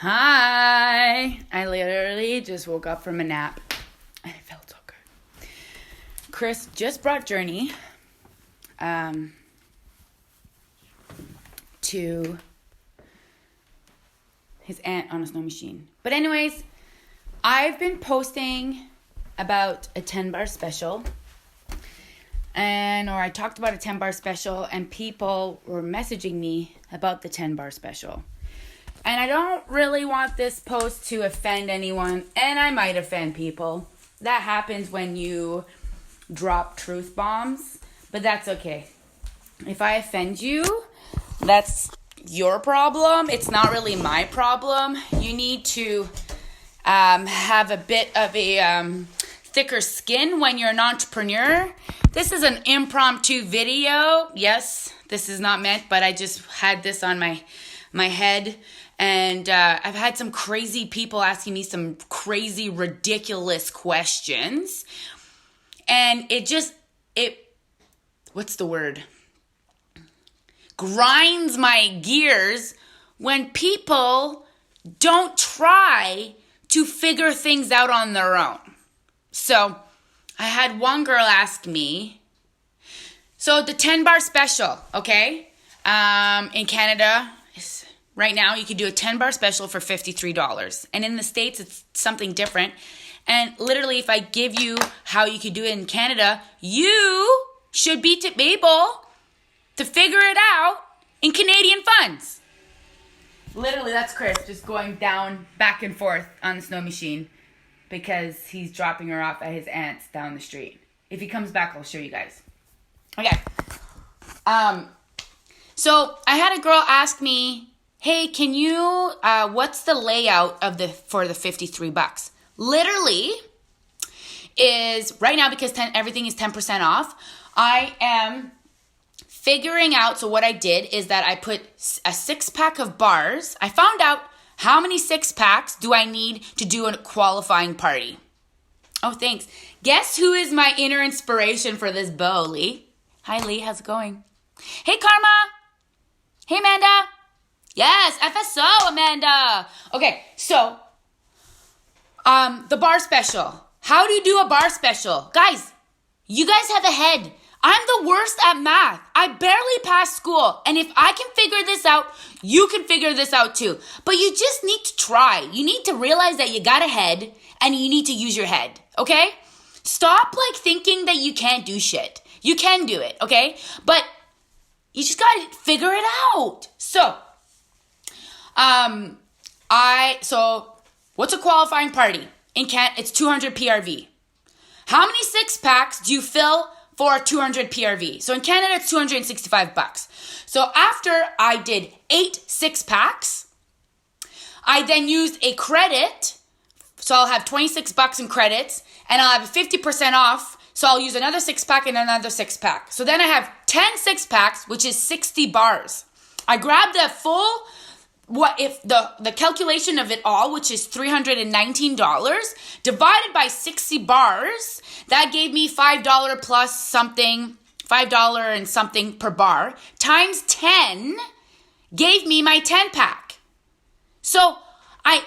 Hi. I literally just woke up from a nap and it felt so good. Chris just brought Journey to his aunt on a snow machine. But anyways, I've been posting about a 10-bar special. Or I talked about a 10-bar special and people were messaging me about the 10-bar special. And I don't really want this post to offend anyone, and I might offend people. That happens when you drop truth bombs, but that's okay. If I offend you, that's your problem. It's not really my problem. You need to have a bit of a thicker skin when you're an entrepreneur. This is an impromptu video. Yes, this is not meant, but I just had this on my head. And I've had some crazy people asking me some crazy, ridiculous questions. And what's the word? Grinds my gears when people don't try to figure things out on their own. So I had one girl ask me, so the 10-bar special, okay? In Canada, right now, you could do a 10-bar special for $53. And in the States, it's something different. And literally, if I give you how you could do it in Canada, you should be able to figure it out in Canadian funds. Literally, that's Chris just going down, back and forth on the snow machine because he's dropping her off at his aunt's down the street. If he comes back, I'll show you guys. Okay. So I had a girl ask me, hey, can you, what's the layout for the $53? Literally is, right now because everything is 10% off, I am figuring out, so what I did is that I put a 6-pack of bars. I found out how many 6-packs do I need to do a qualifying party. Oh, thanks. Guess who is my inner inspiration for this bow, Lee? Hi, Lee, how's it going? Hey, Karma. Hey, Amanda. Yes, FSO, Amanda. Okay, so, the bar special. How do you do a bar special? Guys, you guys have a head. I'm the worst at math. I barely passed school. And if I can figure this out, you can figure this out too. But you just need to try. You need to realize that you got a head and you need to use your head, okay? Stop thinking that you can't do shit. You can do it, okay? But you just got to figure it out. So, what's a qualifying party? It's 200 PRV. How many 6-packs do you fill for 200 PRV? So in Canada, it's $265. So after I did 8 6-packs, I then used a credit. So I'll have $26 in credits and I'll have 50% off. So I'll use another 6-pack and another 6-pack. So then I have 10 6-packs, which is 60 bars. I grabbed the full, the calculation of it all, which is $319, divided by 60 bars, that gave me $5 plus something, $5 and something per bar, times 10 gave me my 10-pack. So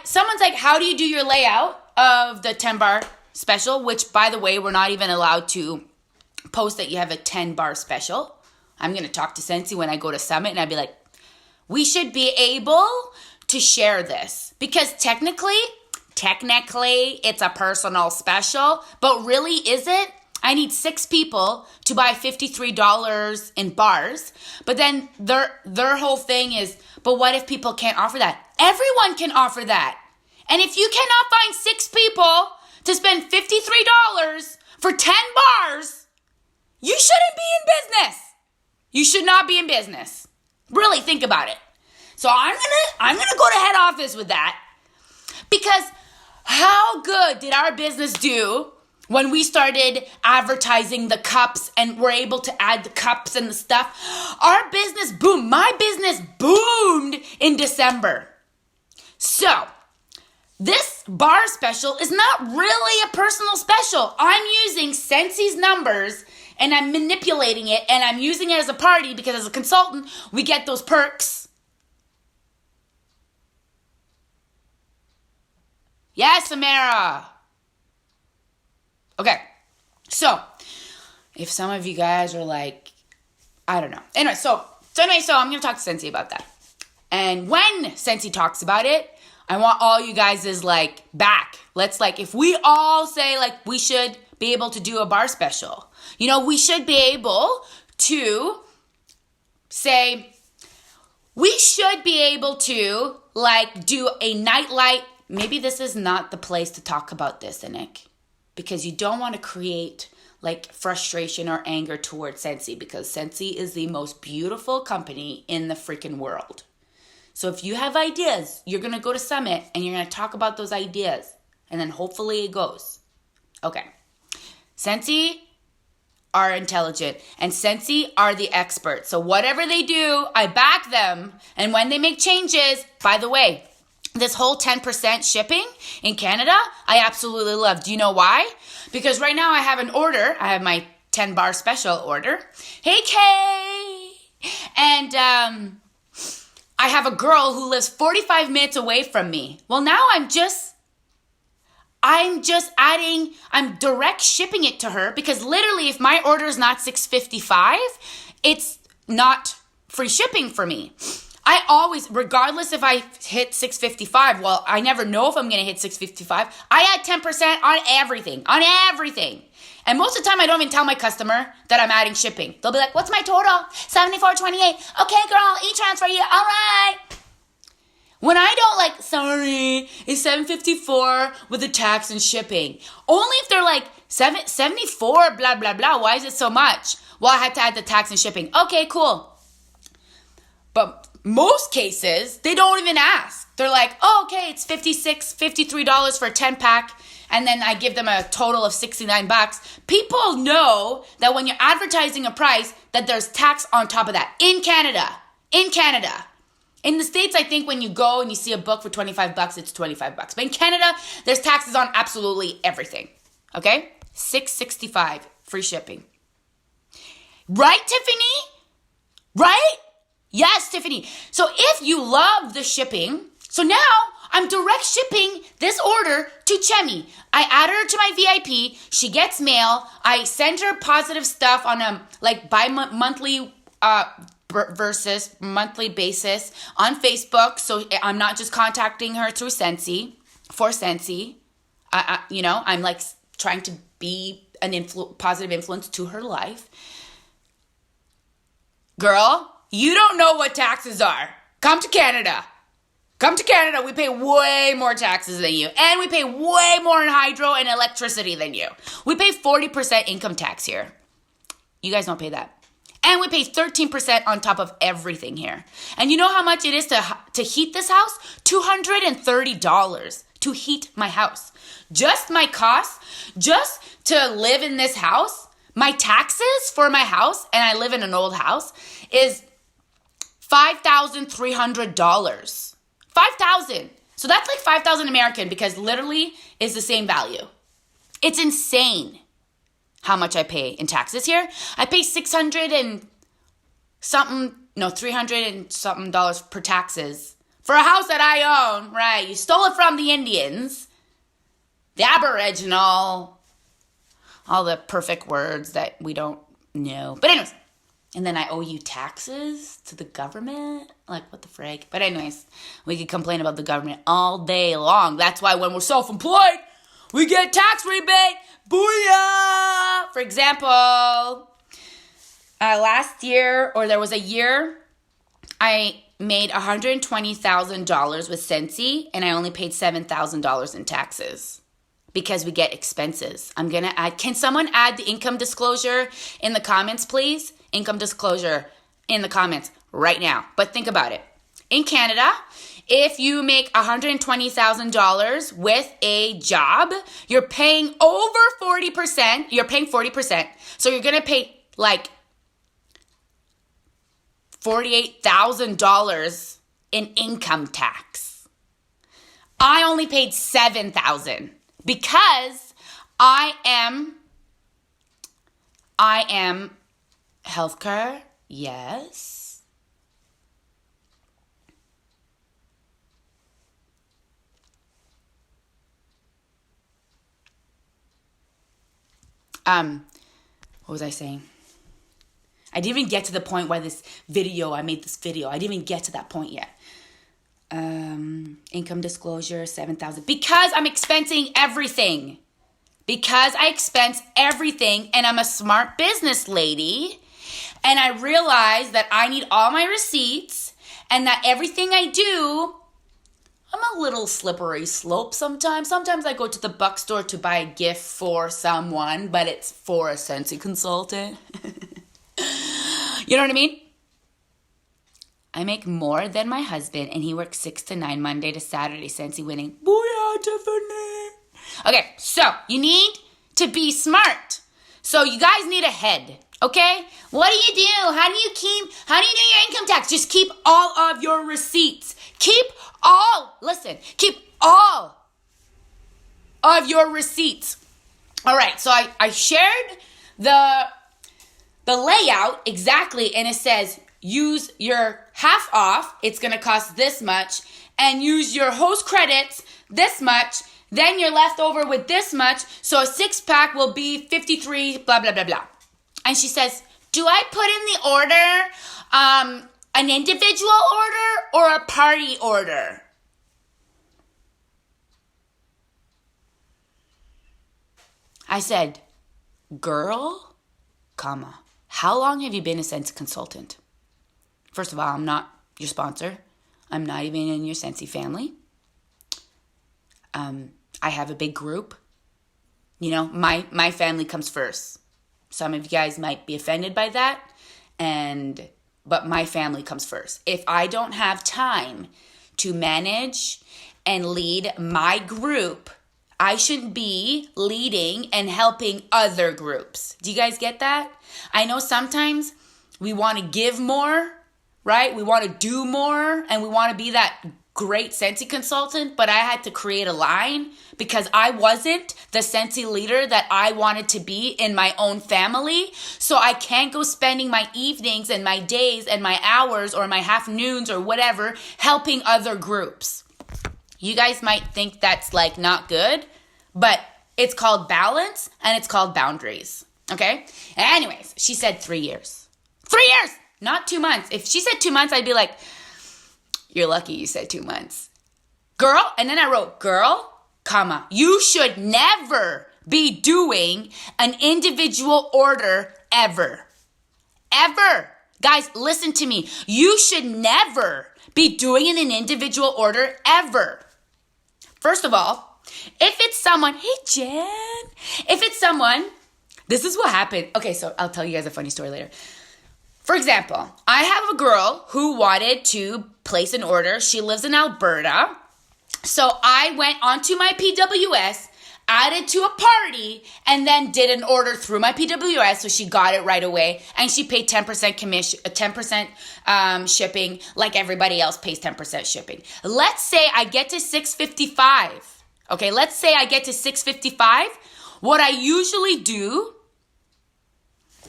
someone's like, how do you do your layout of the 10-bar special? Which, by the way, we're not even allowed to post that you have a 10-bar special. I'm going to talk to Sensi when I go to Summit and I'd be like, we should be able to share this because technically, it's a personal special, but really is it? I need 6 people to buy $53 in bars, but then their whole thing is, but what if people can't offer that? Everyone can offer that. And if you cannot find 6 people to spend $53 for 10 bars, you shouldn't be in business. You should not be in business. Really think about it. So I'm gonna go to head office with that because how good did our business do when we started advertising the cups and we're able to add the cups and the stuff? Our business boomed. My business boomed in December. So this bar special is not really a personal special. I'm using Sensi's numbers and I'm manipulating it and I'm using it as a party because as a consultant, we get those perks. Yes, Samara. Okay. So, if some of you guys are like, I don't know. Anyway, so I'm going to talk to Scentsy about that. And when Scentsy talks about it, I want all you guys is like back. Let's like, if we all say like we should be able to do a bar special, you know, we should be able to say, we should be able to like do a nightlight. Maybe this is not the place to talk about this, Nick, because you don't want to create like frustration or anger towards Scentsy, because Scentsy is the most beautiful company in the freaking world. So if you have ideas, you're going to go to Summit and you're going to talk about those ideas, and then hopefully it goes. Okay. Scentsy are intelligent, and Scentsy are the experts. So whatever they do, I back them. And when they make changes, by the way, this whole 10% shipping in Canada, I absolutely love. Do you know why? Because right now I have an order. I have my 10 bar special order. Hey, Kay! And I have a girl who lives 45 minutes away from me. Well, now I'm direct shipping it to her, because literally if my order is not $6.55, it's not free shipping for me. I always, regardless if I hit $6.55, well, I never know if I'm going to hit $6.55. I add 10% on everything. And most of the time, I don't even tell my customer that I'm adding shipping. They'll be like, what's my total? $74.28. Okay, girl, e-transfer you. All right. When I don't like, sorry, it's $7.54 with the tax and shipping. Only if they're like, 74, blah, blah, blah. Why is it so much? Well, I had to add the tax and shipping. Okay, cool. But most cases, they don't even ask. They're like, oh, okay, it's $53 for a 10-pack. And then I give them a total of $69. People know that when you're advertising a price, that there's tax on top of that. In Canada. In the States, I think when you go and you see a book for $25, it's $25. But in Canada, there's taxes on absolutely everything. Okay? $6.65 free shipping. Right, Tiffany? Right? Yes, Tiffany. So if you love the shipping, so now I'm direct shipping this order to Chemi. I add her to my VIP. She gets mail. I send her positive stuff on a like bi-monthly versus monthly basis on Facebook. So I'm not just contacting her through Scentsy, for Scentsy. I'm like trying to be an positive influence to her life. Girl, you don't know what taxes are. Come to Canada. We pay way more taxes than you. And we pay way more in hydro and electricity than you. We pay 40% income tax here. You guys don't pay that. And we pay 13% on top of everything here. And you know how much it is to heat this house? $230 to heat my house. Just my cost, just to live in this house, my taxes for my house, and I live in an old house, is $5,300. $5,000. So that's like 5,000 American, because literally is the same value. It's insane how much I pay in taxes here. I pay $300 and something dollars per taxes for a house that I own. Right? You stole it from the Indians, the Aboriginal, all the perfect words that we don't know. But anyways, and then I owe you taxes to the government? Like, what the frig? But anyways, we could complain about the government all day long. That's why when we're self-employed, we get tax rebate. Booyah! For example, last year, or there was a year, I made $120,000 with Scentsy, and I only paid $7,000 in taxes. Because we get expenses. I'm going to add, can someone add the income disclosure in the comments, please? Income disclosure in the comments right now. But think about it. In Canada, if you make $120,000 with a job, you're paying over 40%. You're paying 40%. So you're going to pay like $48,000 in income tax. I only paid $7,000 because I am healthcare, yes. What was I saying? I didn't even get to the point why I made this video. I didn't even get to that point yet. Income disclosure, $7,000. Because I'm expensing everything. Because I expense everything and I'm a smart business lady. And I realize that I need all my receipts and that everything I do, I'm a little slippery slope sometimes. Sometimes I go to the buck store to buy a gift for someone, but it's for a Scentsy consultant. You know what I mean? I make more than my husband, and he works 6 to 9 Monday to Saturday. Scentsy winning. Booyah, Tiffany. Okay, so you need to be smart. So you guys need a head, okay? What do you do? How do you do your income tax? Just keep all of your receipts. Keep all of your receipts. All right, so I shared the layout exactly, and it says use your half off, it's going to cost this much, and use your host credits this much, then you're left over with this much, so a 6-pack will be 53, blah, blah, blah, blah. And she says, do I put in the order an individual order or a party order? I said, girl, how long have you been a Scentsy consultant? First of all, I'm not your sponsor. I'm not even in your Scentsy family. I have a big group. You know, my family comes first. Some of you guys might be offended by that, but my family comes first. If I don't have time to manage and lead my group, I shouldn't be leading and helping other groups. Do you guys get that? I know sometimes we want to give more, right? We want to do more and we want to be that great Scentsy consultant, but I had to create a line because I wasn't the Scentsy leader that I wanted to be in my own family. So I can't go spending my evenings and my days and my hours or my half noons or whatever helping other groups. You guys might think that's like not good, but it's called balance and it's called boundaries. Okay? Anyways, she said 3 years. 3 years! Not 2 months. If she said 2 months, I'd be like, you're lucky you said 2 months. Girl, and then I wrote, girl, you should never be doing an individual order ever. Ever. Guys, listen to me. You should never be doing an individual order ever. First of all, if it's someone, hey Jen, if it's someone, this is what happened. Okay, so I'll tell you guys a funny story later. For example, I have a girl who wanted to place an order. She lives in Alberta. So I went onto my PWS, added to a party, and then did an order through my PWS. So she got it right away. And she paid 10% commission, 10% shipping, like everybody else pays 10% shipping. Let's say I get to $655. Okay, let's say I get to $655. What I usually do.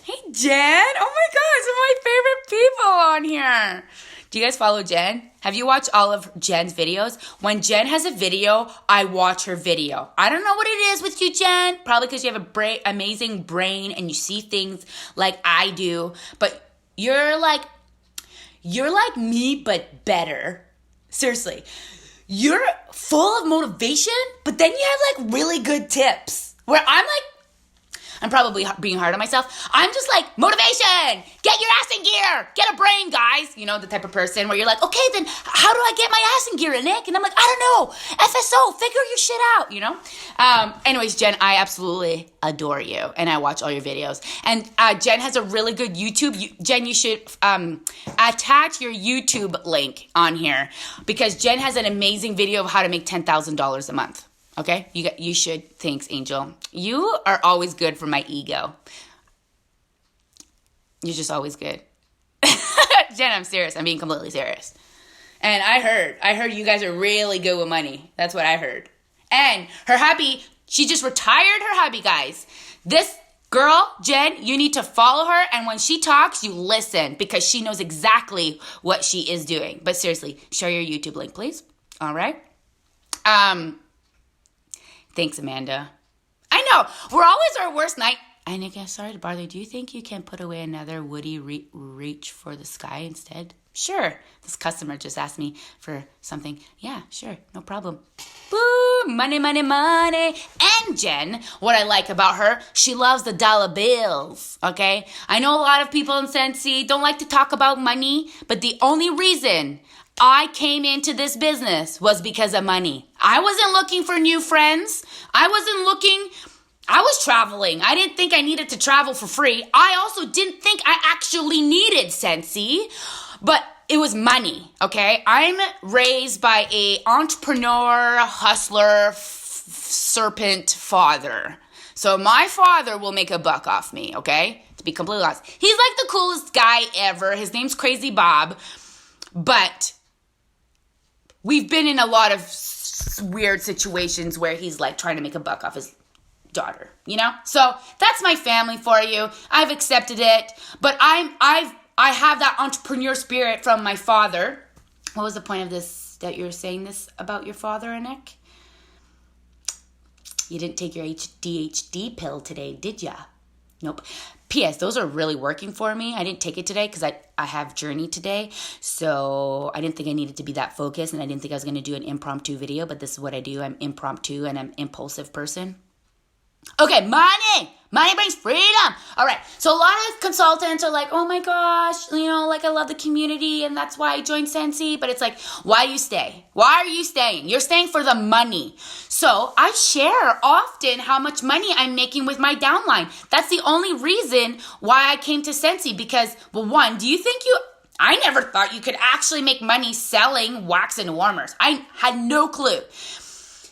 Hey, Jen. Oh my God, some of my favorite people on here. Do you guys follow Jen? Have you watched all of Jen's videos? When Jen has a video, I watch her video. I don't know what it is with you, Jen. Probably because you have a amazing brain and you see things like I do. But you're like me, but better. Seriously. You're full of motivation, but then you have like really good tips. Where I'm probably being hard on myself. I'm just like, motivation, get your ass in gear, get a brain, guys. You know, the type of person where you're like, okay, then how do I get my ass in gear, Nick? And I'm like, I don't know, FSO, figure your shit out, you know? Anyways, Jen, I absolutely adore you, and I watch all your videos. And Jen has a really good YouTube. Jen, you should attach your YouTube link on here, because Jen has an amazing video of how to make $10,000 a month. Okay, you should. Thanks, Angel. You are always good for my ego. You're just always good. Jen, I'm serious. I'm being completely serious. And I heard you guys are really good with money. That's what I heard. And her hubby, she just retired her hubby, guys. This girl, Jen, you need to follow her. And when she talks, you listen, because she knows exactly what she is doing. But seriously, share your YouTube link, please. All right. Thanks, Amanda. I know. We're always our worst And again, sorry to bother, do you think you can put away another Woody reach for the sky instead? Sure. This customer just asked me for something. Yeah, sure. No problem. Boo! Money, money, money. And Jen, what I like about her, she loves the dollar bills, okay? I know a lot of people in Scentsy don't like to talk about money, but the only reason I came into this business was because of money. I wasn't looking for new friends. I was traveling. I didn't think I needed to travel for free. I also didn't think I actually needed Scentsy, but it was money, okay? I'm raised by a entrepreneur, hustler, serpent father. So my father will make a buck off me, okay? To be completely honest. He's like the coolest guy ever. His name's Crazy Bob, but we've been in a lot of weird situations where he's like trying to make a buck off his daughter, you know? So that's my family for you. I've accepted it, but I have that entrepreneur spirit from my father. What was the point of this, that you're saying this about your father, Nick? You didn't take your ADHD pill today, did ya? Nope. P.S. Those are really working for me. I didn't take it today because I have Journey today. So I didn't think I needed to be that focused, and I didn't think I was going to do an impromptu video, but this is what I do. I'm impromptu and I'm an impulsive person. Okay, money. Money brings freedom. All right. So a lot of consultants are like, oh my gosh, like I love the community and that's why I joined Scentsy. But it's like, why you stay? Why are you staying? You're staying for the money. So I share often how much money I'm making with my downline. That's the only reason why I came to Scentsy because, well, one, I never thought you could actually make money selling wax and warmers. I had no clue.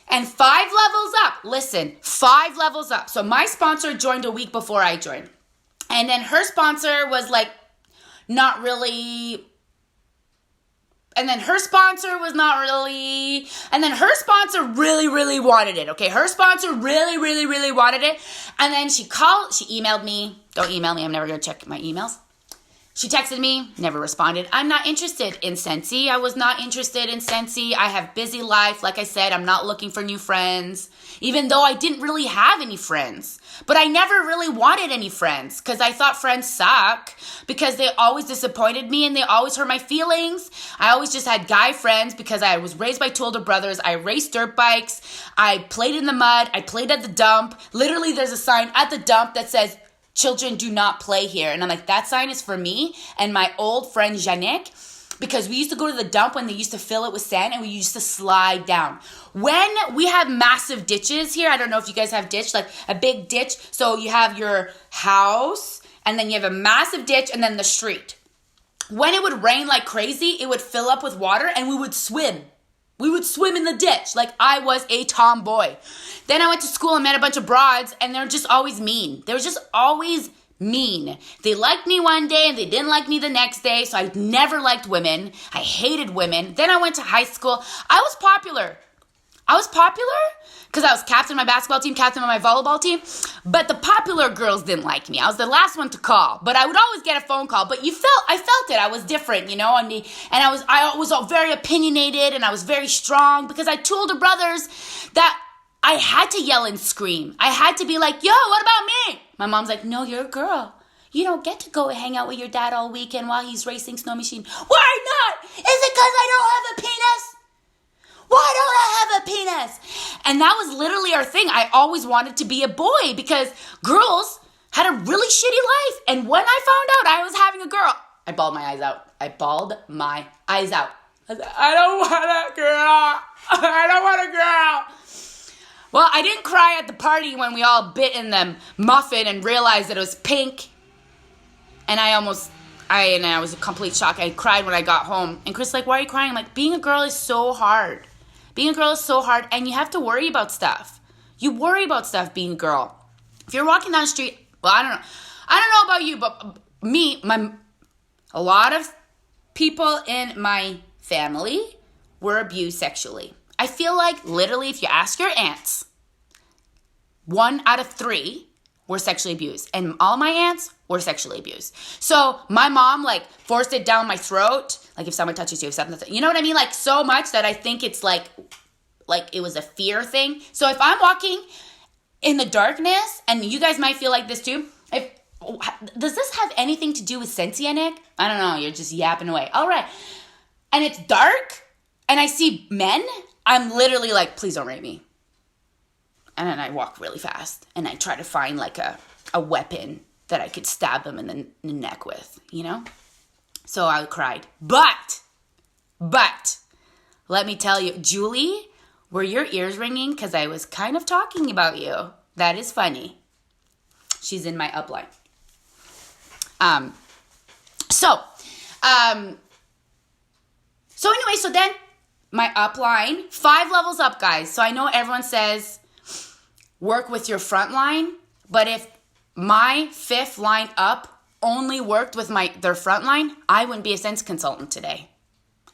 And 5 levels up. Listen, 5 levels up. So my sponsor joined a week before I joined. And then her sponsor was like, not really. And then her sponsor was not really. And then her sponsor really, really wanted it. Okay, her sponsor really, really, really wanted it. And then she emailed me. Don't email me. I'm never going to check my emails. She texted me, never responded. I'm not interested in Scentsy. I was not interested in Scentsy. I have busy life. Like I said, I'm not looking for new friends, even though I didn't really have any friends. But I never really wanted any friends because I thought friends suck because they always disappointed me and they always hurt my feelings. I always just had guy friends because I was raised by 2 older brothers. I raced dirt bikes. I played in the mud. I played at the dump. Literally, there's a sign at the dump that says, children do not play here. And I'm like, that sign is for me and my old friend Janik, because we used to go to the dump when they used to fill it with sand and we used to slide down. When we have massive ditches here, I don't know if you guys have ditch, like a big ditch. So you have your house and then you have a massive ditch and then the street. When it would rain like crazy, it would fill up with water and we would swim. We would swim in the ditch like I was a tomboy. Then I went to school and met a bunch of broads and they're just always mean. They were just always mean. They liked me one day and they didn't like me the next day. So I never liked women. I hated women. Then I went to high school. I was popular because I was captain of my basketball team, captain of my volleyball team. But the popular girls didn't like me. I was the last one to call. But I would always get a phone call. But I felt it. I was different, and I was very opinionated and I was very strong because I had 2 older brothers that I had to yell and scream. I had to be like, yo, what about me? My mom's like, no, you're a girl. You don't get to go hang out with your dad all weekend while he's racing snow machine. Why not? Is it because I don't have a penis? Why don't I have a penis? And that was literally our thing. I always wanted to be a boy because girls had a really shitty life. And when I found out I was having a girl, I bawled my eyes out. I said, I don't want a girl. I don't want a girl. Well, I didn't cry at the party when we all bit in the muffin and realized that it was pink. And I was a complete shock. I cried when I got home. And Chris like, why are you crying? I'm like, being a girl is so hard. Being a girl is so hard, and you have to worry about stuff. You worry about stuff being a girl. If you're walking down the street, well, I don't know about you, but me, a lot of people in my family were abused sexually. I feel like literally if you ask your aunts, 1 out of 3 were sexually abused. And all my aunts were sexually abused. So my mom forced it down my throat. Like if someone touches you, you know what I mean? Like so much that I think it's like it was a fear thing. So if I'm walking in the darkness, and you guys might feel like this too. Does this have anything to do with Scentsy, Nick? I don't know. You're just yapping away. All right. And it's dark, and I see men. I'm literally like, please don't rape me. And then I walk really fast, and I try to find like a weapon that I could stab them in the neck with, you know? So I cried. But, let me tell you, Julie, were your ears ringing? Because I was kind of talking about you. That is funny. She's in my upline. So anyway, so then my upline, 5 levels up, guys. So I know everyone says work with your front line, but if my 5th line up only worked with their front line, I wouldn't be a sense consultant today.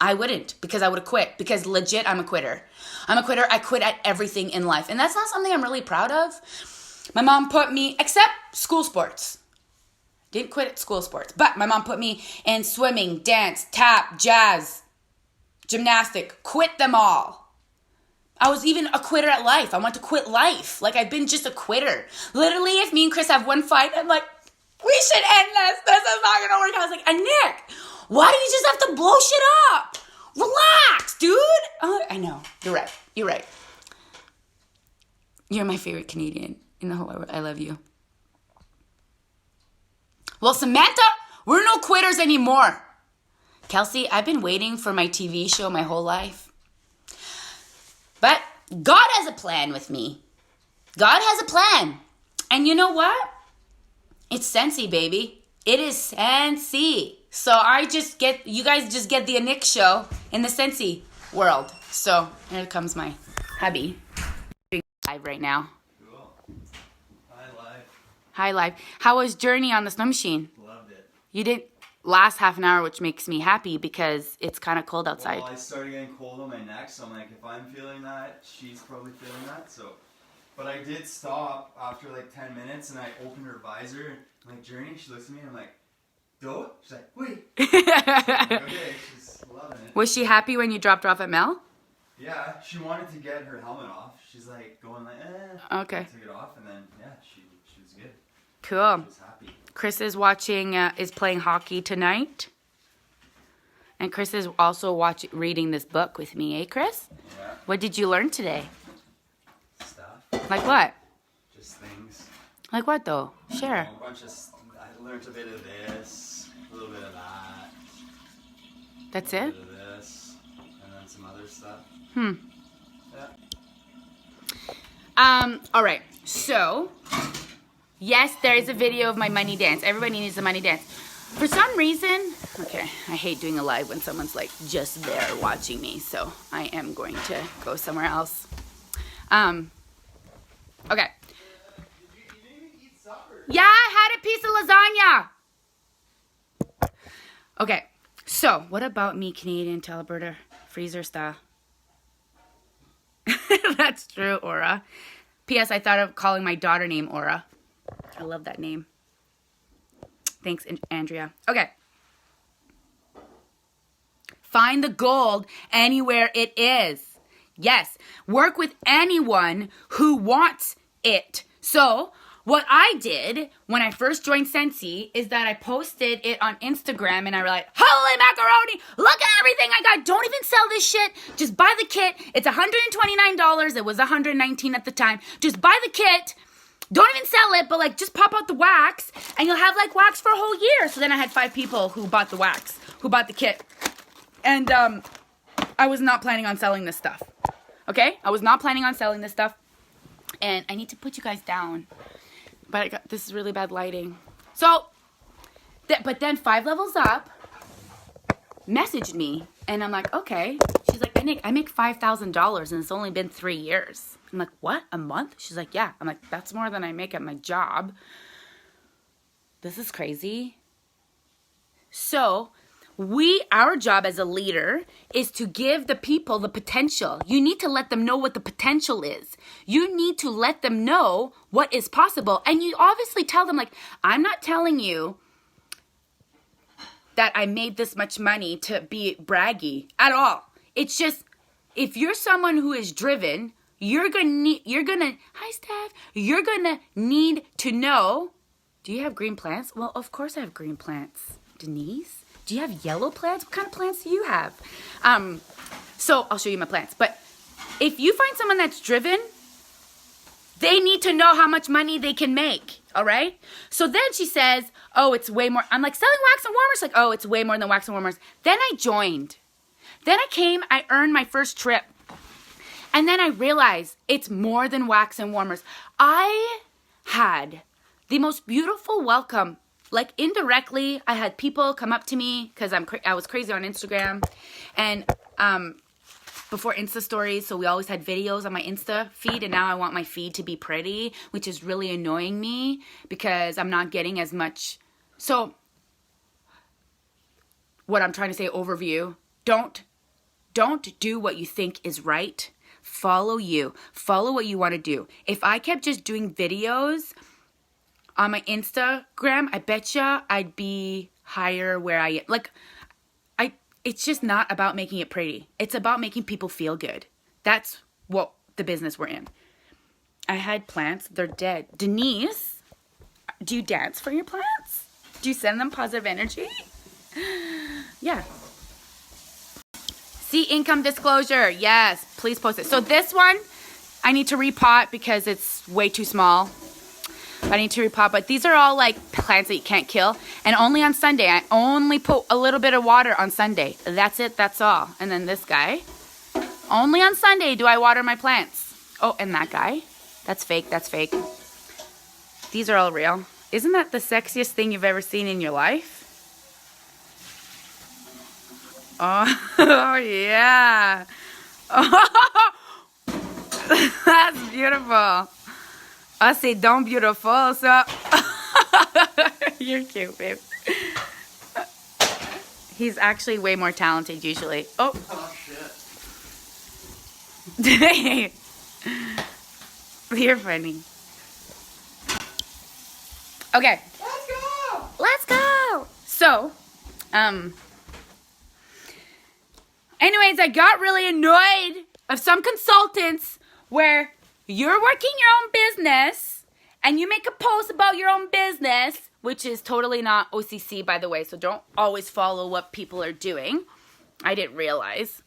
I wouldn't, because I would have quit. Because legit, I'm a quitter. I quit at everything in life. And that's not something I'm really proud of. My mom put me, except school sports. Didn't quit at school sports. But my mom put me in swimming, dance, tap, jazz, gymnastic. Quit them all. I was even a quitter at life. I want to quit life. Like, I've been just a quitter. Literally, if me and Chris have one fight, I'm like, we should end this. This is not going to work. I was like, and Nick, why do you just have to blow shit up? Relax, dude. I know. You're right. You're right. You're my favorite Canadian in the whole world. I love you. Well, Samantha, we're no quitters anymore. Kelsey, I've been waiting for my TV show my whole life. But God has a plan with me. God has a plan. And you know what? It's Scentsy, baby. It is Scentsy. So you guys just get the Nick show in the Scentsy world. So here comes my hubby. Doing live right now. Cool. Hi, live. Hi, live. How was Journey on the snow machine? Loved it. You didn't last half an hour, which makes me happy because it's kind of cold outside. Well, I started getting cold on my neck, so I'm like, if I'm feeling that, she's probably feeling that. So, but I did stop after like 10 minutes, and I opened her visor. I'm like, Journey. She looks at me, and I'm like, do? She's like, wait. Like, okay, she's loving it. Was she happy when you dropped her off at Mel? Yeah, she wanted to get her helmet off. She's like going like, eh. Okay. I took it off, and then yeah, she was good. Cool. She was happy. Chris is is playing hockey tonight. And Chris is also reading this book with me, eh, Chris? Yeah. What did you learn today? Stuff. Like what? Just things. Like what, though? Share. A bunch of. I learned a bit of this, a little bit of that. That's A it? bit of this, and then some other stuff. Yeah. All right. So, yes, there is a video of my money dance. Everybody needs a money dance. For some reason, okay, I hate doing a live when someone's like just there watching me. So I am going to go somewhere else. Okay. You didn't even eat supper. Yeah, I had a piece of lasagna. Okay, so what about me, Canadian to Alberta, freezer style? That's true, Aura. P.S. I thought of calling my daughter name Aura. I love that name. Thanks, Andrea. Okay. Find the gold anywhere it is. Yes, work with anyone who wants it. So, what I did when I first joined Scentsy is that I posted it on Instagram and I was like, holy macaroni, look at everything I got. Don't even sell this shit. Just buy the kit. It's $129. It was $119 at the time. Just buy the kit. Don't even sell it, but like just pop out the wax and you'll have like wax for a whole year. So then I had 5 people who bought the wax, who bought the kit. And I was not planning on selling this stuff. Okay? I was not planning on selling this stuff. And I need to put you guys down. But this is really bad lighting. So, but then 5 levels up messaged me. And I'm like, okay. She's like, hey, Nick, I make $5,000 and it's only been 3 years. I'm like, what? A month? She's like, yeah. I'm like, that's more than I make at my job. This is crazy. So, our job as a leader is to give the people the potential. You need to let them know what the potential is. You need to let them know what is possible. And you obviously tell them, like, I'm not telling you that I made this much money to be braggy at all. It's just, if you're someone who is driven, You're gonna, hi Steph, you're gonna need to know, do you have green plants? Well, of course I have green plants. Denise, do you have yellow plants? What kind of plants do you have? So I'll show you my plants. But if you find someone that's driven, they need to know how much money they can make, all right? So then she says, oh, it's way more. I'm like, selling wax and warmers? Like, oh, it's way more than wax and warmers. Then I joined. Then I came, I earned my first trip. And then I realized it's more than wax and warmers. I had the most beautiful welcome. Like indirectly, I had people come up to me because I was crazy on Instagram. And before Insta stories, so we always had videos on my Insta feed, and now I want my feed to be pretty, which is really annoying me because I'm not getting as much. So what I'm trying to say, overview, don't do what you think is right. Follow you. Follow what you want to do. If I kept just doing videos on my Instagram, I betcha I'd be higher where I am. Like, it's just not about making it pretty. It's about making people feel good. That's what the business we're in. I had plants. They're dead. Denise, do you dance for your plants? Do you send them positive energy? Yeah. See, income disclosure. Yes, please post it. So this one, I need to repot because it's way too small. I need to repot, but these are all like plants that you can't kill. And only on Sunday. I only put a little bit of water on Sunday. That's it. That's all. And then this guy. Only on Sunday do I water my plants. Oh, and that guy. That's fake. That's fake. These are all real. Isn't that the sexiest thing you've ever seen in your life? Oh yeah. Oh, that's beautiful. I say don't beautiful, so you're cute, babe. He's actually way more talented usually. Oh shit. You're funny. Okay. Let's go. Let's go. So, anyways, I got really annoyed of some consultants where you're working your own business and you make a post about your own business, which is totally not OCC, by the way, so don't always follow what people are doing. I didn't realize.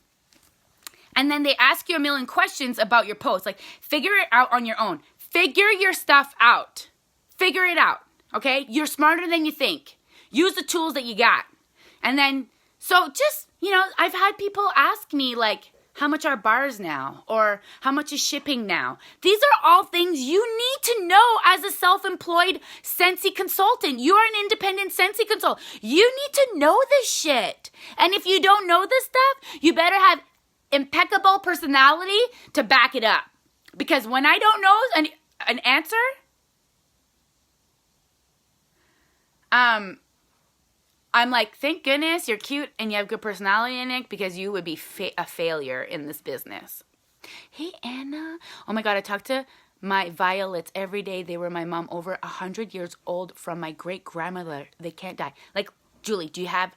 And then they ask you a million questions about your post. Like, figure it out on your own. Figure your stuff out. Figure it out, okay? You're smarter than you think. Use the tools that you got. And then, so just, I've had people ask me, like, how much are bars now? Or how much is shipping now? These are all things you need to know as a self-employed Scentsy consultant. You are an independent Scentsy consultant. You need to know this shit. And if you don't know this stuff, you better have impeccable personality to back it up. Because when I don't know an answer, I'm like, thank goodness you're cute and you have good personality, Nick, because you would be a failure in this business. Hey, Anna. Oh my God, I talk to my violets every day. They were my mom, over 100 years old, from my great-grandmother. They can't die. Like, Julie, do you have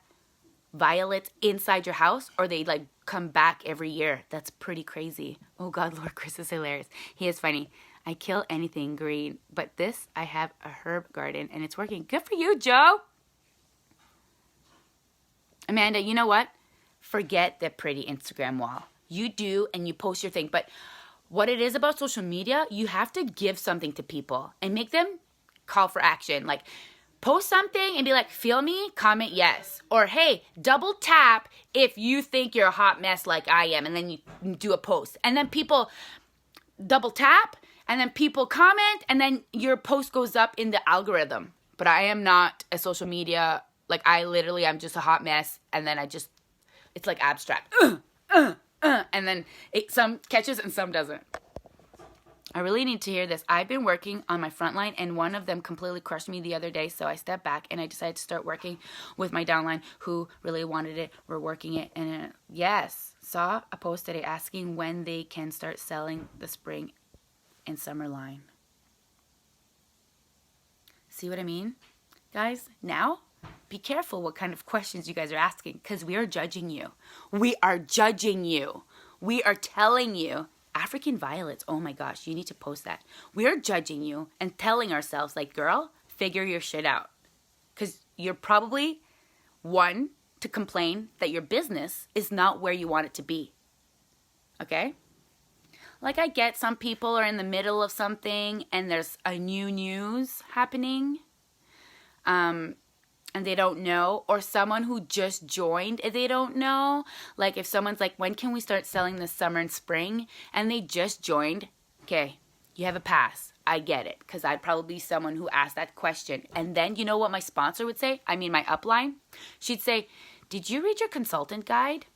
violets inside your house, or they like come back every year? That's pretty crazy. Oh God, Lord Chris is hilarious. He is funny. I kill anything green, but this, I have a herb garden and it's working. Good for you, Joe. Amanda, you know what? Forget the pretty Instagram wall. You do, and you post your thing. But what it is about social media, you have to give something to people and make them call for action. Like, post something and be like, feel me? Comment yes. Or, hey, double tap if you think you're a hot mess like I am. And then you do a post. And then people double tap, and then people comment, and then your post goes up in the algorithm. But I am not a social media. Like, I'm just a hot mess, and then it's like abstract. And then some catches and some doesn't. I really need to hear this. I've been working on my frontline, and one of them completely crushed me the other day, so I stepped back, and I decided to start working with my downline who really wanted it. We're working it, and yes, saw a post today asking when they can start selling the spring and summer line. See what I mean? Guys, now, be careful what kind of questions you guys are asking, because we are judging you. We are judging you. We are telling you, African violets. Oh my gosh, you need to post that. We're judging you and telling ourselves, like, girl, figure your shit out. Because you're probably one to complain that your business is not where you want it to be. Okay? Like, I get some people are in the middle of something and there's a new news happening. And they don't know, or someone who just joined and they don't know. Like if someone's like, when can we start selling this summer and spring? And they just joined. Okay, you have a pass. I get it, because I'd probably be someone who asked that question. And then you know what my sponsor would say? I mean my upline? She'd say, did you read your consultant guide?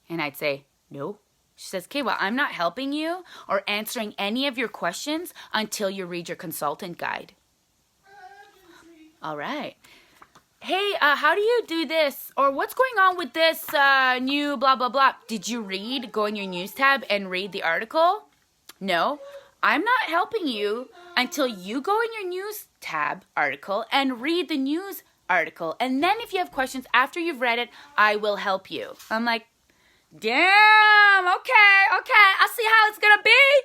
And I'd say, no. She says, okay, well, I'm not helping you or answering any of your questions until you read your consultant guide. All right. Hey, how do you do this? Or what's going on with this new blah, blah, blah? Did you go in your news tab and read the article? No. I'm not helping you until you go in your news tab article and read the news article. And then if you have questions after you've read it, I will help you. I'm like, damn, okay, I see how it's gonna be.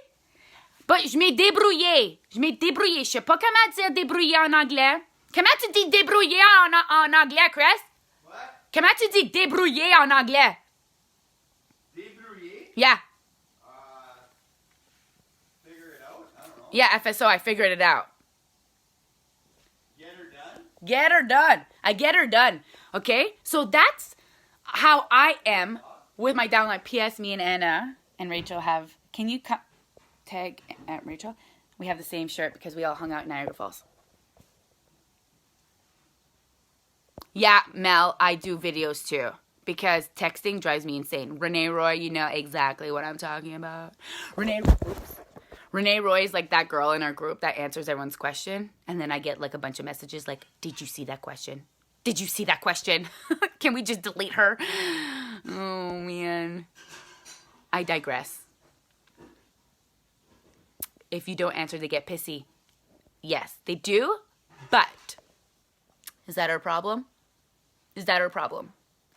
But je m'ai débrouillé. Je sais pas comment dire débrouiller en anglais. Comment tu dis débrouiller en anglais, Chris? What? Comment tu dis débrouiller en anglais? Débrouiller? Yeah. Figure it out? I don't know. Yeah, FSO, I figured it out. Get her done? Get her done. I get her done. Okay? So that's how I am with my downline. P.S. Me and Anna and Rachel have... Can you tag Rachel? We have the same shirt because we all hung out in Niagara Falls. Yeah, Mel, I do videos too. Because texting drives me insane. Renee Roy, you know exactly what I'm talking about. Renee Roy is like that girl in our group that answers everyone's question. And then I get like a bunch of messages like, did you see that question? Did you see that question? Can we just delete her? Oh, man. I digress. If you don't answer, they get pissy. Yes, they do. But is that our problem? Is that our problem?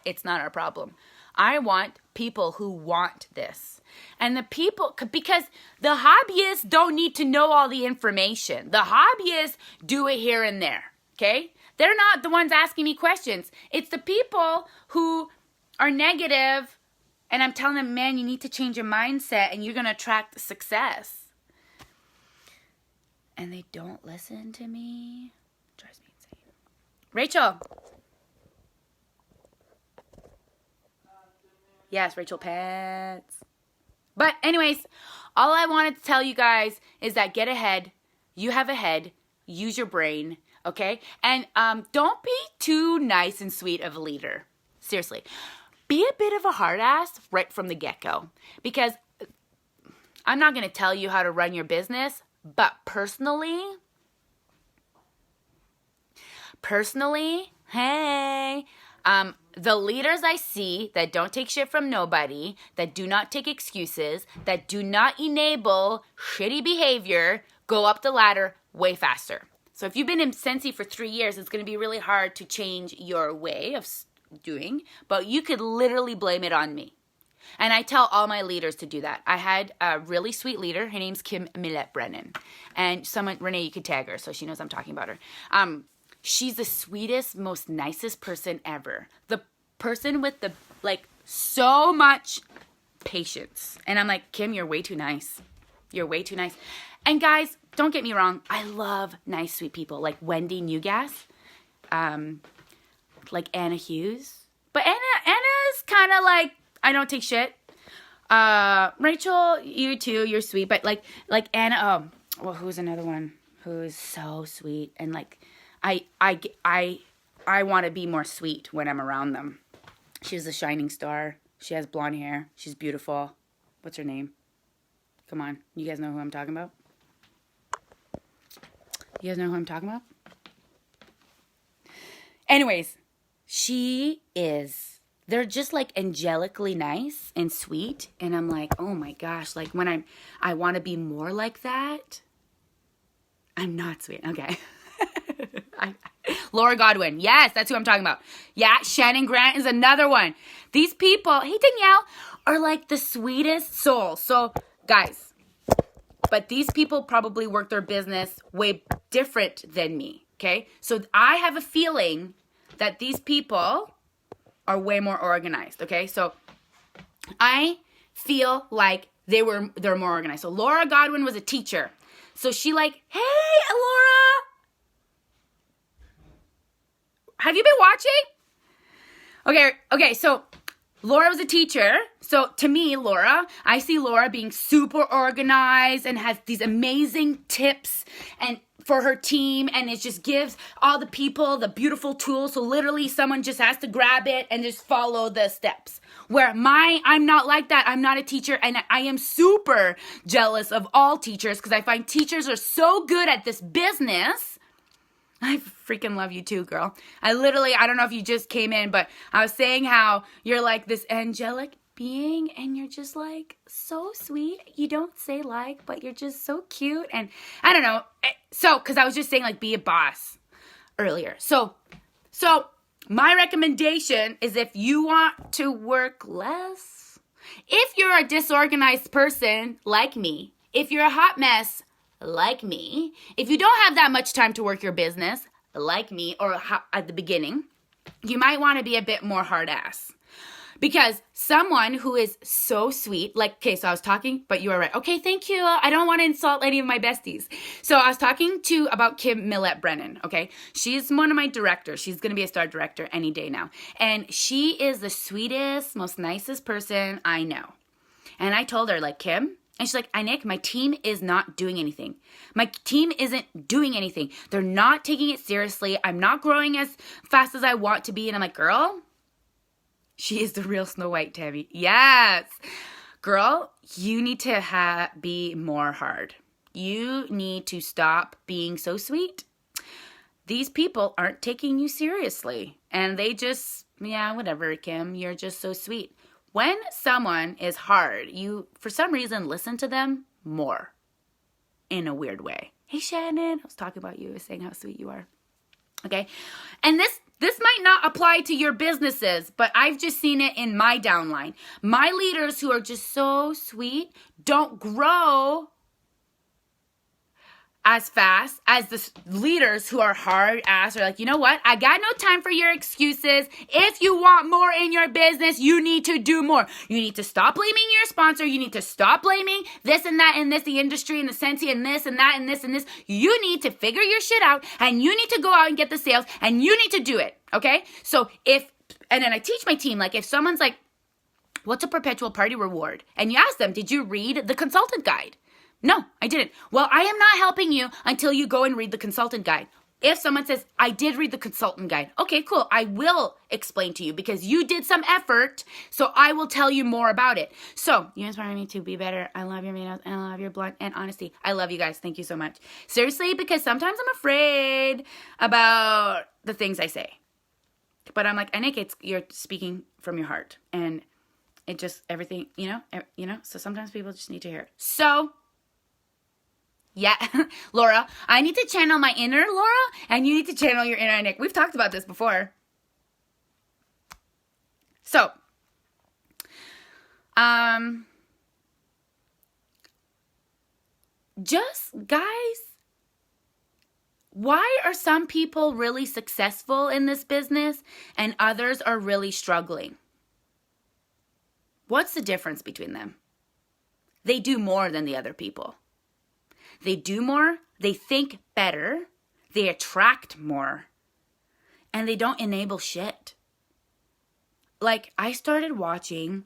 It's not our problem. I want people who want this. And the people, because the hobbyists don't need to know all the information. The hobbyists do it here and there, okay? They're not the ones asking me questions. It's the people who are negative, and I'm telling them, man, you need to change your mindset, and you're going to attract success. And they don't listen to me. It drives me insane. Rachel. Yes, Rachel Pets. But anyways, all I wanted to tell you guys is that get ahead. You have a head. Use your brain, okay? And don't be too nice and sweet of a leader. Seriously. Be a bit of a hard ass right from the get-go. Because I'm not going to tell you how to run your business, but personally, hey, the leaders I see that don't take shit from nobody, that do not take excuses, that do not enable shitty behavior, go up the ladder way faster. So if you've been in Scentsy for 3 years, it's going to be really hard to change your way of doing, but you could literally blame it on me. And I tell all my leaders to do that. I had a really sweet leader. Her name's Kim Millette Brennan. And Renee, you could tag her so she knows I'm talking about her. She's the sweetest, most nicest person ever. The person with the, so much patience. And I'm like, Kim, you're way too nice. You're way too nice. And guys, don't get me wrong. I love nice, sweet people like Wendy Newgas, like Anna Hughes. But Anna's kind of like, I don't take shit. Rachel, you too, you're sweet. But like Anna, who's another one who's so sweet and I want to be more sweet when I'm around them. She's a shining star. She has blonde hair. She's beautiful. What's her name? Come on. You guys know who I'm talking about? You guys know who I'm talking about? Anyways, they're just angelically nice and sweet. And I'm like, oh my gosh, when I want to be more like that. I'm not sweet. Okay. Laura Godwin. Yes, that's who I'm talking about. Yeah, Shannon Grant is another one. These people, hey Danielle, are like the sweetest souls. So, guys, but these people probably work their business way different than me, okay? So I have a feeling that these people are way more organized, okay? So I feel like they're more organized. So Laura Godwin was a teacher. So she like, hey, Laura, have you been watching? Okay, so Laura was a teacher. So to me, Laura, I see Laura being super organized and has these amazing tips and for her team, and it just gives all the people the beautiful tools. So literally someone just has to grab it and just follow the steps. Where I'm not like that. I'm not a teacher, and I am super jealous of all teachers because I find teachers are so good at this business. I freaking love you too, girl. I don't know if you just came in, but I was saying how you're like this angelic being and you're just like so sweet. You don't say like, but you're just so cute. And I don't know. So, because I was just saying like be a boss earlier. So my recommendation is if you want to work less, if you're a disorganized person like me, if you're a hot mess like me, if you don't have that much time to work your business like me or at the beginning, you might want to be a bit more hard ass. Because someone who is so sweet, like, okay, so I was talking, but you were right. Okay, thank you. I don't want to insult any of my besties. So I was talking about Kim Millette Brennan, okay? She's one of my directors. She's going to be a star director any day now. And she is the sweetest, most nicest person I know. And I told her, like, Kim, and she's like, Nick, my team is not doing anything. My team isn't doing anything. They're not taking it seriously. I'm not growing as fast as I want to be. And I'm like, girl, she is the real Snow White, Tabby. Yes. Girl, you need to be more hard. You need to stop being so sweet. These people aren't taking you seriously. And they just, yeah, whatever, Kim, you're just so sweet. When someone is hard, you, for some reason, listen to them more in a weird way. Hey, Shannon, I was talking about you. I was saying how sweet you are. Okay? And this might not apply to your businesses, but I've just seen it in my downline. My leaders who are just so sweet don't grow as fast as the leaders who are hard ass are like, you know what? I got no time for your excuses. If you want more in your business, you need to do more. You need to stop blaming your sponsor. You need to stop blaming this and that and this, the industry and the Scentsy and this and that and this and this. You need to figure your shit out and you need to go out and get the sales and you need to do it. Okay? So and then I teach my team, like if someone's like, what's a perpetual party reward? And you ask them, did you read the consultant guide? No, I didn't. Well, I am not helping you until you go and read the consultant guide. If someone says, I did read the consultant guide, okay, cool. I will explain to you because you did some effort, so I will tell you more about it. So, you inspire me to be better. I love your videos and I love your blunt and honesty. I love you guys. Thank you so much. Seriously, because sometimes I'm afraid about the things I say. But I'm like, Anik, you're speaking from your heart. And it just, everything, so sometimes people just need to hear it. So, yeah, Laura, I need to channel my inner Laura, and you need to channel your inner Nick. We've talked about this before. So, just, guys, why are some people really successful in this business, and others are really struggling? What's the difference between them? They do more than the other people. They do more, they think better, they attract more, and they don't enable shit. Like, I started watching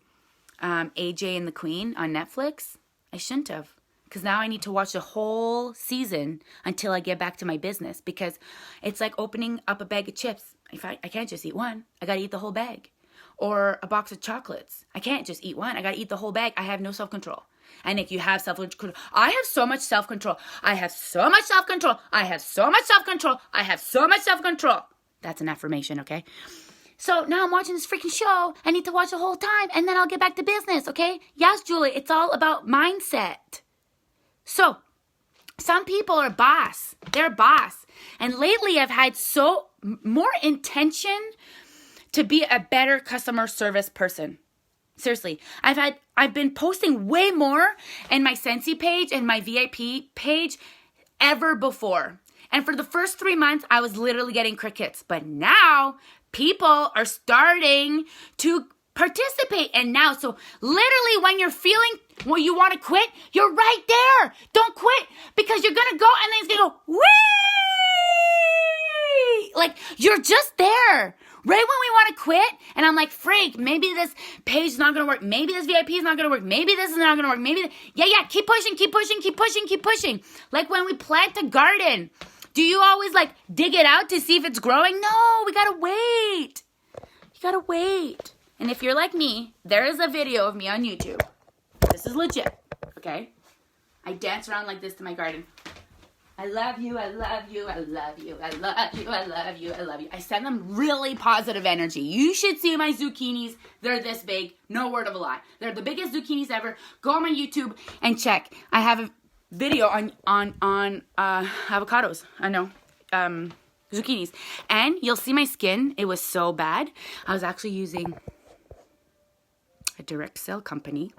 AJ and the Queen on Netflix. I shouldn't have, because now I need to watch the whole season until I get back to my business, because it's like opening up a bag of chips. I can't just eat one. I got to eat the whole bag. Or a box of chocolates. I can't just eat one. I got to eat the whole bag. I have no self-control. And if you have self-control, I have so much self-control. I have so much self-control. I have so much self-control. I have so much self-control. That's an affirmation, okay? So now I'm watching this freaking show. I need to watch the whole time, and then I'll get back to business, okay? Yes, Julie, it's all about mindset. So, some people are boss. They're boss. And lately I've had more intention to be a better customer service person. Seriously, I've been posting way more in my Scentsy page and my VIP page ever before. And for the first 3 months, I was literally getting crickets. But now people are starting to participate. And now, so literally when you're feeling well, you want to quit, you're right there. Don't quit, because you're going to go and then it's going to go, whee! Like, you're just there. Right when we want to quit, and I'm like, freak, maybe this page is not going to work. Maybe this VIP is not going to work. Maybe this is not going to work. Maybe, yeah, keep pushing, keep pushing, keep pushing, keep pushing. Like when we plant a garden, do you always like dig it out to see if it's growing? No, we got to wait. You got to wait. And if you're like me, there is a video of me on YouTube. This is legit, okay? I dance around like this to my garden. I love you, I love you, I love you, I love you, I love you, I love you. I send them really positive energy. You should see my zucchinis. They're this big. No word of a lie. They're the biggest zucchinis ever. Go on my YouTube and check. I have a video on avocados. I know. Zucchinis. And you'll see my skin. It was so bad. I was actually using a direct sale company.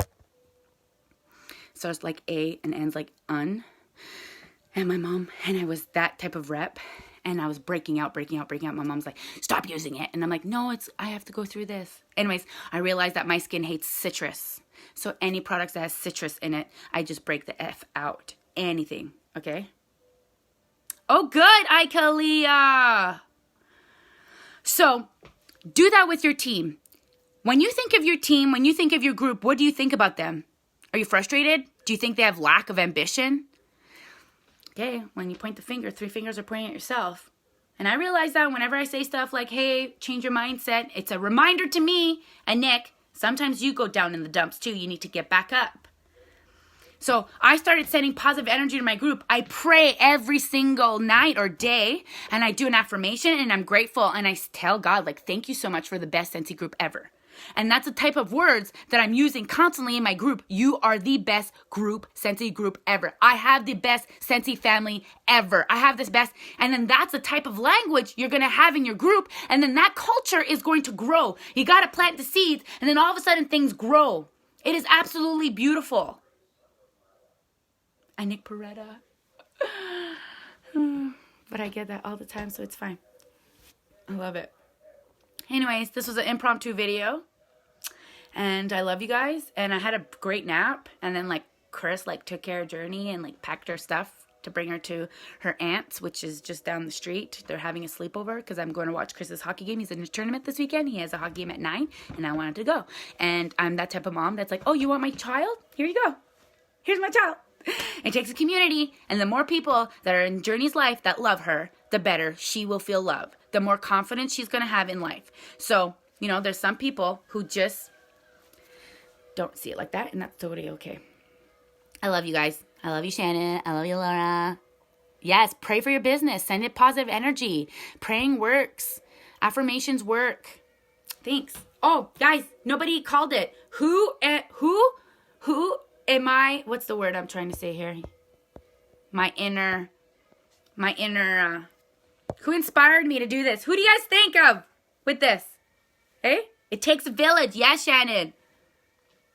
Starts like A and ends like un. And my mom, and I was that type of rep, and I was breaking out. My mom's like, stop using it. And I'm like, no, I have to go through this. Anyways, I realized that my skin hates citrus. So any products that has citrus in it, I just break the F out. Anything, okay? Oh, good, Ikalia. So do that with your team. When you think of your team, when you think of your group, what do you think about them? Are you frustrated? Do you think they have lack of ambition? Okay, when you point the finger, 3 fingers are pointing at yourself. And I realize that whenever I say stuff like, hey, change your mindset, it's a reminder to me and Nick, sometimes you go down in the dumps too. You need to get back up. So I started sending positive energy to my group. I pray every single night or day, and I do an affirmation, and I'm grateful, and I tell God, like, thank you so much for the best Scentsy group ever. And that's the type of words that I'm using constantly in my group. You are the best group, Scentsy group ever. I have the best Scentsy family ever. I have this best. And then that's the type of language you're going to have in your group. And then that culture is going to grow. You got to plant the seeds, and then all of a sudden things grow. It is absolutely beautiful. I Nick Peretta. But I get that all the time, so it's fine. I love it. Anyways, this was an impromptu video. And I love you guys. And I had a great nap. And then, like, Chris, like, took care of Journey and, like, packed her stuff to bring her to her aunt's, which is just down the street. They're having a sleepover because I'm going to watch Chris's hockey game. He's in his tournament this weekend. He has a hockey game at 9. And I wanted to go. And I'm that type of mom that's like, oh, you want my child? Here you go. Here's my child. It takes a community. And the more people that are in Journey's life that love her, the better she will feel love. The more confidence she's going to have in life. So, you know, there's some people who just don't see it like that, and that's totally okay. I love you guys. I love you, Shannon. I love you, Laura. Yes, pray for your business. Send it positive energy. Praying works. Affirmations work. Thanks. Oh, guys, nobody called it. Who am I? What's the word I'm trying to say here? My inner, who inspired me to do this? Who do you guys think of with this? Hey? It takes a village. Yes, Shannon.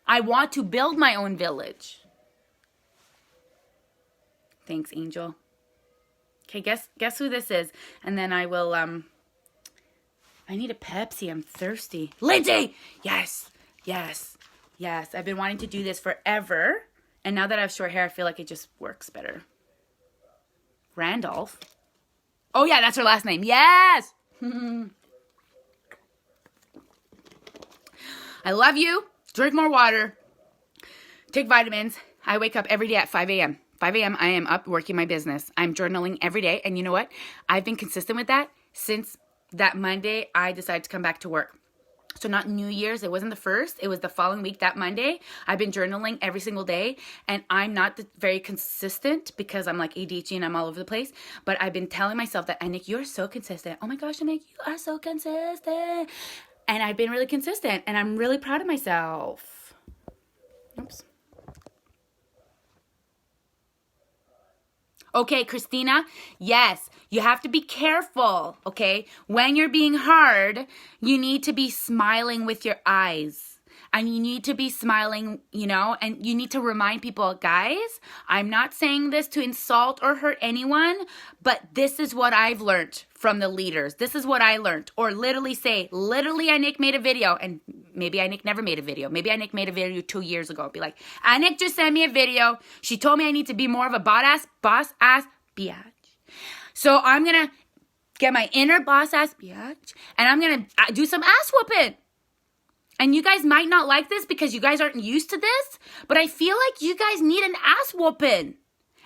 I want to build my own village. Thanks, Angel. Okay, guess who this is? And then I will, I need a Pepsi. I'm thirsty. Lindsay! Yes. I've been wanting to do this forever. And now that I have short hair, I feel like it just works better. Randolph. Oh, yeah, that's her last name. Yes! I love you. Drink more water. Take vitamins. I wake up every day at 5 a.m. 5 a.m. I am up working my business. I'm journaling every day. And you know what? I've been consistent with that since that Monday I decided to come back to work. So not New Year's. It wasn't the first. It was the following week, that Monday. I've been journaling every single day. And I'm not very consistent because I'm like ADHD and I'm all over the place. But I've been telling myself that, Nick, you're so consistent. Oh my gosh, Nick, you are so consistent. And I've been really consistent. And I'm really proud of myself. Oops. Okay, Christina, yes, you have to be careful, okay? When you're being hard, you need to be smiling with your eyes. and you need to be smiling, and you need to remind people, guys, I'm not saying this to insult or hurt anyone, but this is what I've learned from the leaders. This is what I learned. Or literally say, Anik made a video, and maybe Anik never made a video. Maybe Anik made a video 2 years ago. Be like, Anik just sent me a video. She told me I need to be more of a boss ass biatch. So I'm going to get my inner boss ass biatch, and I'm going to do some ass whooping. And you guys might not like this because you guys aren't used to this, but I feel like you guys need an ass whooping.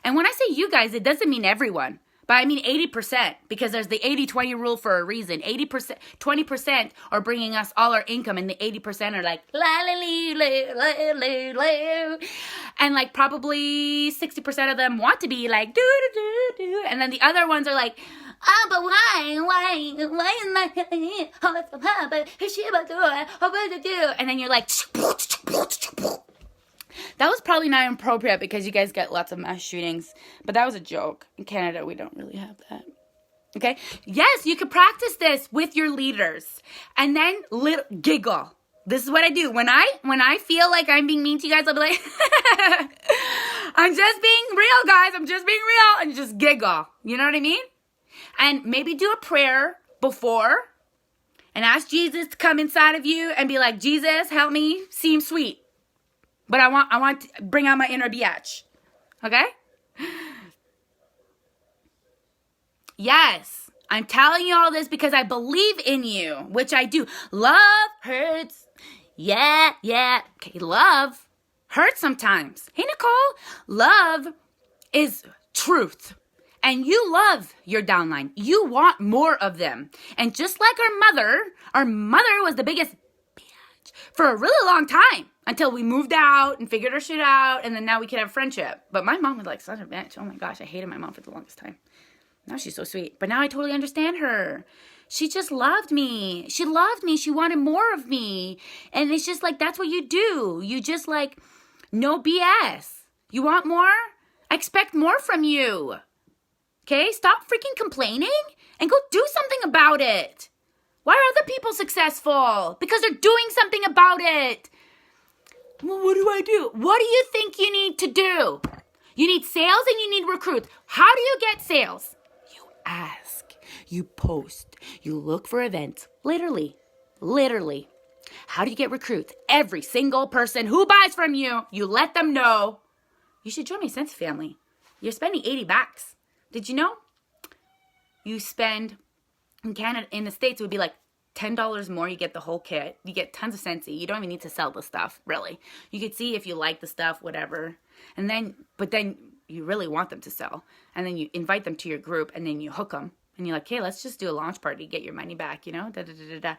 And when I say you guys, it doesn't mean everyone, but I mean 80%, because there's the 80-20 rule for a reason. 80%, 20% are bringing us all our income, and the 80% are like, la la la la la la, and like probably 60% of them want to be like, do do do do, and then the other ones are like, but why is my heart so hot, but she about to do, and then you're like, that was probably not appropriate because you guys get lots of mass shootings, but that was a joke. In Canada, we don't really have that. Okay? Yes, you could practice this with your leaders, and then giggle. This is what I do. When I feel like I'm being mean to you guys, I'll be like, I'm just being real, guys. I'm just being real, and just giggle. You know what I mean? And maybe do a prayer before and ask Jesus to come inside of you and be like, Jesus, help me seem sweet. But I want to bring out my inner biatch. Okay? Yes. I'm telling you all this because I believe in you, which I do. Love hurts. Yeah. Okay, love hurts sometimes. Hey, Nicole, love is truth. And you love your downline. You want more of them. And just like our mother was the biggest bitch for a really long time until we moved out and figured our shit out, and then now we could have friendship. But my mom was like such a bitch. Oh my gosh, I hated my mom for the longest time. Now she's so sweet. But now I totally understand her. She just loved me. She loved me. She wanted more of me. And it's just like, that's what you do. You just like, no BS. You want more? I expect more from you. Okay, stop freaking complaining and go do something about it. Why are other people successful? Because they're doing something about it. Well, what do I do? What do you think you need to do? You need sales and you need recruits. How do you get sales? You ask, you post, you look for events. Literally. How do you get recruits? Every single person who buys from you, you let them know. You should join my Sense family. You're spending $80. Did you know? You spend, in Canada, in the States, it would be like $10 more. You get the whole kit. You get tons of Scentsy. You don't even need to sell the stuff, really. You could see if you like the stuff, whatever. But then you really want them to sell. And then you invite them to your group, and then you hook them. And you're like, hey, let's just do a launch party, get your money back, da-da-da-da-da.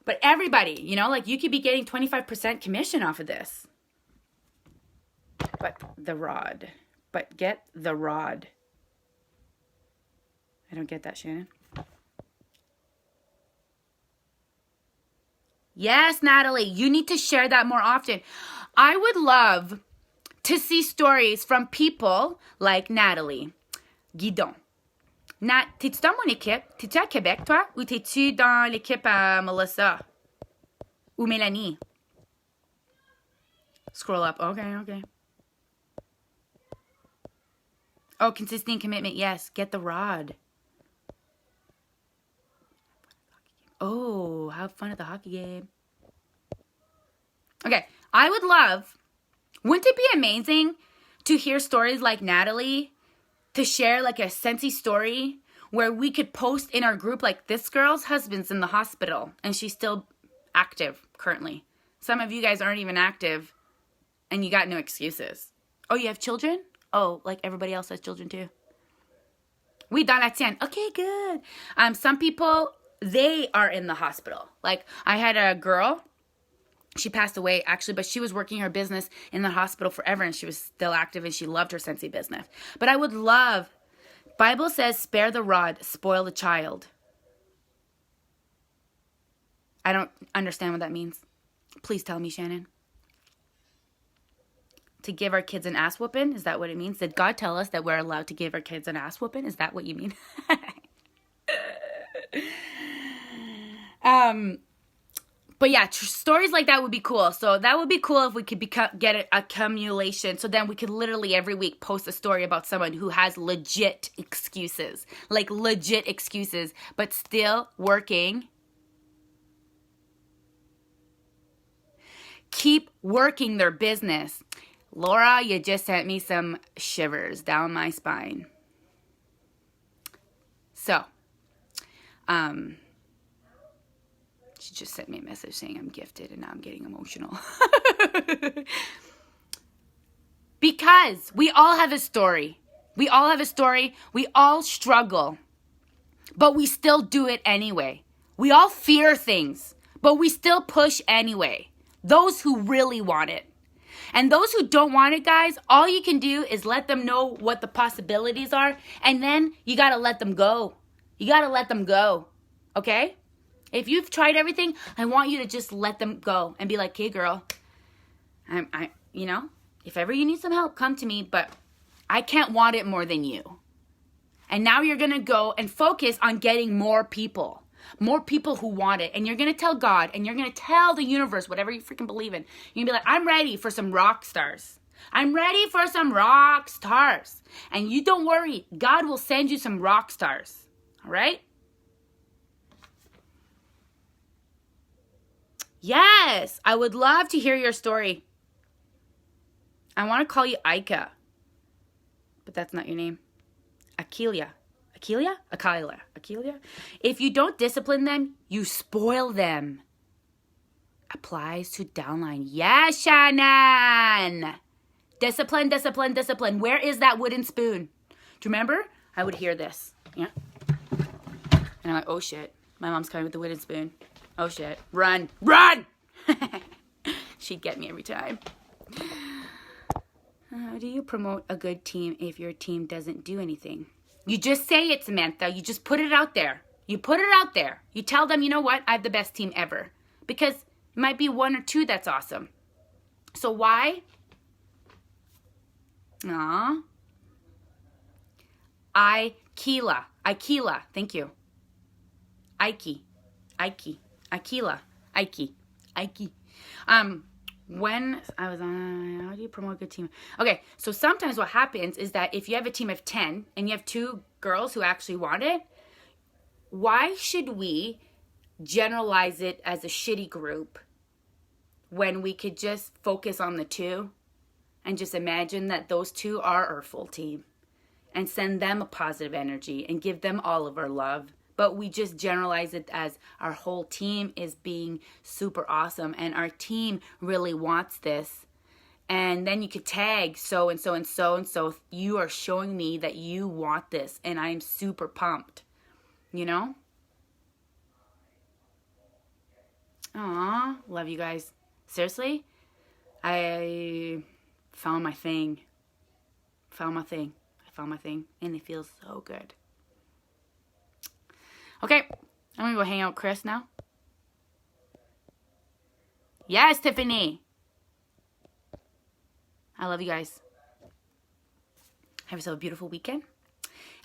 But everybody, like you could be getting 25% commission off of this. But get the rod. I don't get that, Shannon. Yes, Natalie, you need to share that more often. I would love to see stories from people like Natalie. Guidon. Nat, t'es-tu dans mon équipe? T'es-tu à Québec, toi? Ou t'es-tu dans l'équipe à Melissa? Ou Mélanie? Scroll up. Okay. Oh, consistent commitment. Yes, get the rod. Oh, have fun at the hockey game. Okay, I would love, wouldn't it be amazing to hear stories like Natalie, to share like a Scentsy story where we could post in our group like, this girl's husband's in the hospital and she's still active currently. Some of you guys aren't even active and you got no excuses. Oh, you have children? Oh, like everybody else has children too. Oui, dans la tienne. Okay, good. Some people, they are in the hospital. Like, I had a girl, she passed away actually, but she was working her business in the hospital forever and she was still active and she loved her Scentsy business. But I would love, Bible says, spare the rod, spoil the child. I don't understand what that means. Please tell me, Shannon. To give our kids an ass whooping? Is that what it means? Did God tell us that we're allowed to give our kids an ass whooping? Is that what you mean? But yeah, stories like that would be cool. So that would be cool if we could get an accumulation. So then we could literally every week post a story about someone who has legit excuses. Like legit excuses. But still working. Keep working their business. Laura, you just sent me some shivers down my spine. So, she just sent me a message saying I'm gifted and now I'm getting emotional. Because we all have a story. We all have a story. We all struggle. But we still do it anyway. We all fear things, but we still push anyway. Those who really want it. And those who don't want it, guys, all you can do is let them know what the possibilities are. And then you got to let them go. You got to let them go. Okay? If you've tried everything, I want you to just let them go and be like, hey, girl, if ever you need some help, come to me. But I can't want it more than you. And now you're going to go and focus on getting more people who want it. And you're going to tell God and you're going to tell the universe, whatever you freaking believe in. You're going to be like, I'm ready for some rock stars. I'm ready for some rock stars. And you don't worry. God will send you some rock stars. All right? Yes, I would love to hear your story. I want to call you Aika. But that's not your name. Akelia. If you don't discipline them, you spoil them. Applies to downline. Yes, Shannon. Discipline, discipline, discipline. Where is that wooden spoon? Do you remember? I would hear this. Yeah. And I'm like, oh shit. My mom's coming with the wooden spoon. Oh shit. Run. Run! She'd get me every time. How do you promote a good team if your team doesn't do anything? You just say it, Samantha. You just put it out there. You put it out there. You tell them, you know what? I have the best team ever. Because it might be one or two that's awesome. So why? Ikela. Thank you. Ikela. When I was on, how do you promote a good team? Okay, so sometimes what happens is that if you have a team of 10 and you have 2 girls who actually want it, why should we generalize it as a shitty group when we could just focus on the 2 and just imagine that those 2 are our full team and send them a positive energy and give them all of our love? But we just generalize it as our whole team is being super awesome and our team really wants this. And then you could tag so and so and so and so. You are showing me that you want this and I'm super pumped. You know? Aw, love you guys. Seriously? I found my thing. I found my thing and it feels so good. Okay, I'm gonna go hang out with Chris now. Yes, Tiffany. I love you guys. Have yourself a beautiful weekend.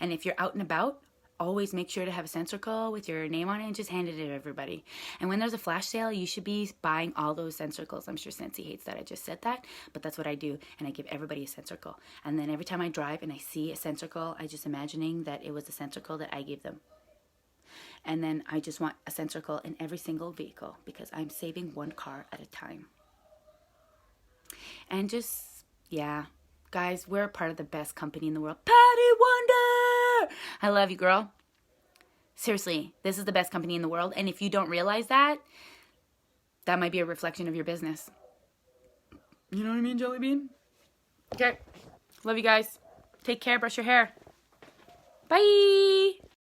And if you're out and about, always make sure to have a scent circle with your name on it and just hand it to everybody. And when there's a flash sale, you should be buying all those scent circles. I'm sure Sensi hates that I just said that, but that's what I do. And I give everybody a scent circle. And then every time I drive and I see a scent circle, I just imagining that it was a scent circle that I gave them. And then I just want a scent circle in every single vehicle because I'm saving one car at a time. And just, yeah, guys, we're a part of the best company in the world. Patty Wonder! I love you, girl. Seriously, this is the best company in the world. And if you don't realize that, that might be a reflection of your business. You know what I mean, Jelly Bean? Okay. Love you guys. Take care. Brush your hair. Bye.